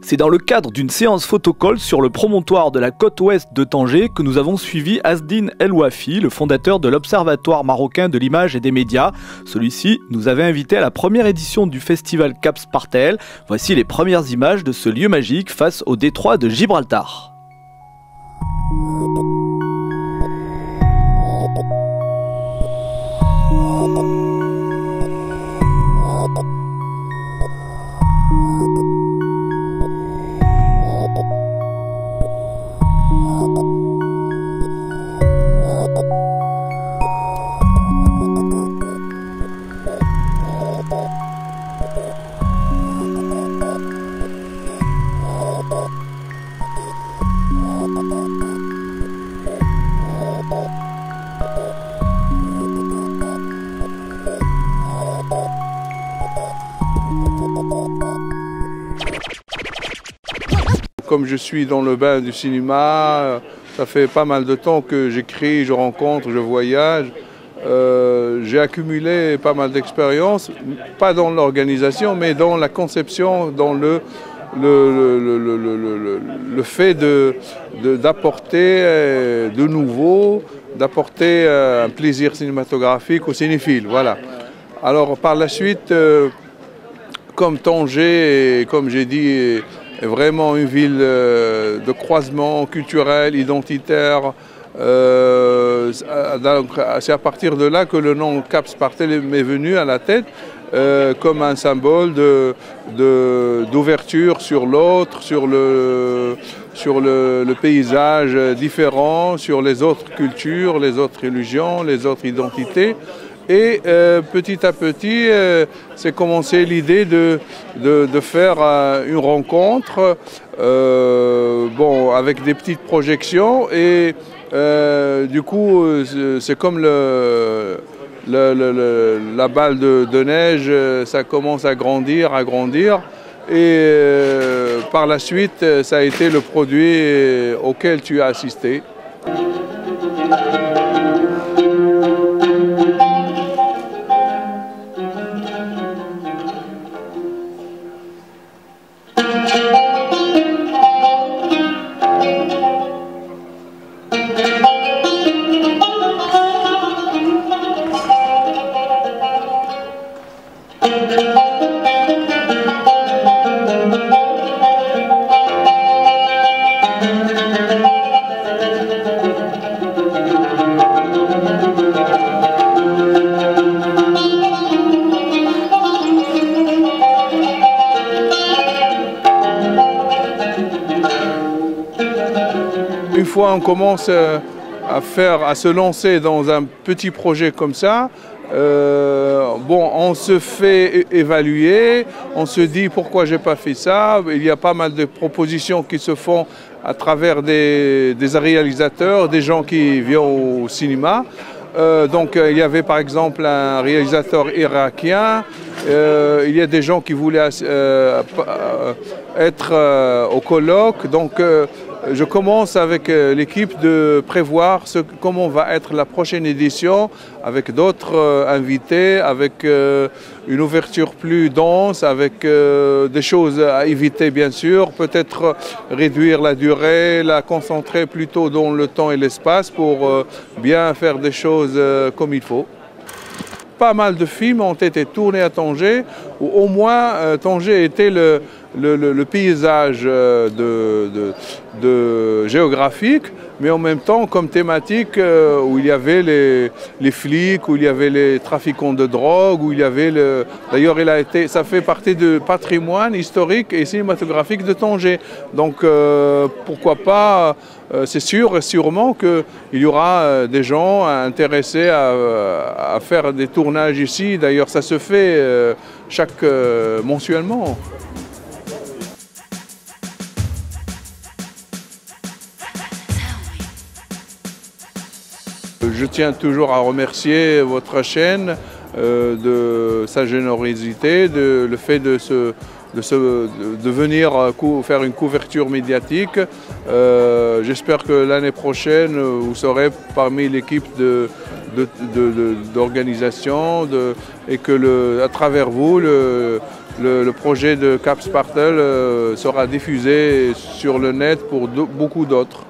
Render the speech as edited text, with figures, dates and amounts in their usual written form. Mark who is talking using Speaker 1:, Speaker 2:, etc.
Speaker 1: C'est dans le cadre d'une séance photocall sur le promontoire de la côte ouest de Tanger que nous avons suivi Asdine El Wafi, le fondateur de l'Observatoire marocain de l'image et des médias. Celui-ci nous avait invité à la première édition du festival Cap Spartel. Voici les premières images de ce lieu magique face au détroit de Gibraltar.
Speaker 2: Comme je suis dans le bain du cinéma, ça fait pas mal de temps que j'écris, je rencontre, je voyage. J'ai accumulé pas mal d'expériences, pas dans l'organisation, mais dans la conception, dans le fait d'apporter de nouveau, d'apporter un plaisir cinématographique aux cinéphiles. Voilà. Alors par la suite, comme Tanger, et comme j'ai dit, est vraiment une ville de croisement culturel, identitaire. C'est à partir de là que le nom Cap Spartel m'est venu à la tête comme un symbole d'ouverture sur l'autre, sur le paysage différent, sur les autres cultures, les autres religions, les autres identités. Et petit à petit, c'est commencé l'idée de faire une rencontre avec des petites projections. Et du coup, c'est comme la balle de neige, ça commence à grandir. Et par la suite, ça a été le produit auquel tu as assisté. Une fois on commence à se lancer dans un petit projet comme ça, on se fait évaluer, on se dit pourquoi j'ai pas fait ça. Il y a pas mal de propositions qui se font à travers des réalisateurs, des gens qui viennent au cinéma. Il y avait par exemple un réalisateur irakien, il y a des gens qui voulaient être au colloque. Je commence avec l'équipe de prévoir comment va être la prochaine édition avec d'autres invités, avec une ouverture plus dense, avec des choses à éviter bien sûr, peut-être réduire la durée, la concentrer plutôt dans le temps et l'espace pour bien faire des choses comme il faut. Pas mal de films ont été tournés à Tanger, ou au moins Tanger était le paysage géographique, mais en même temps comme thématique où il y avait les flics, où il y avait les trafiquants de drogue, où il y avait d'ailleurs ça fait partie du patrimoine historique et cinématographique de Tanger. Donc pourquoi pas, c'est sûr et sûrement qu'il y aura des gens intéressés à faire des tournages ici. D'ailleurs ça se fait mensuellement. Je tiens toujours à remercier votre chaîne de sa générosité, le fait de venir faire une couverture médiatique. J'espère que l'année prochaine, vous serez parmi l'équipe d'organisation et que à travers vous, le projet de Cap Spartel sera diffusé sur le net pour beaucoup d'autres.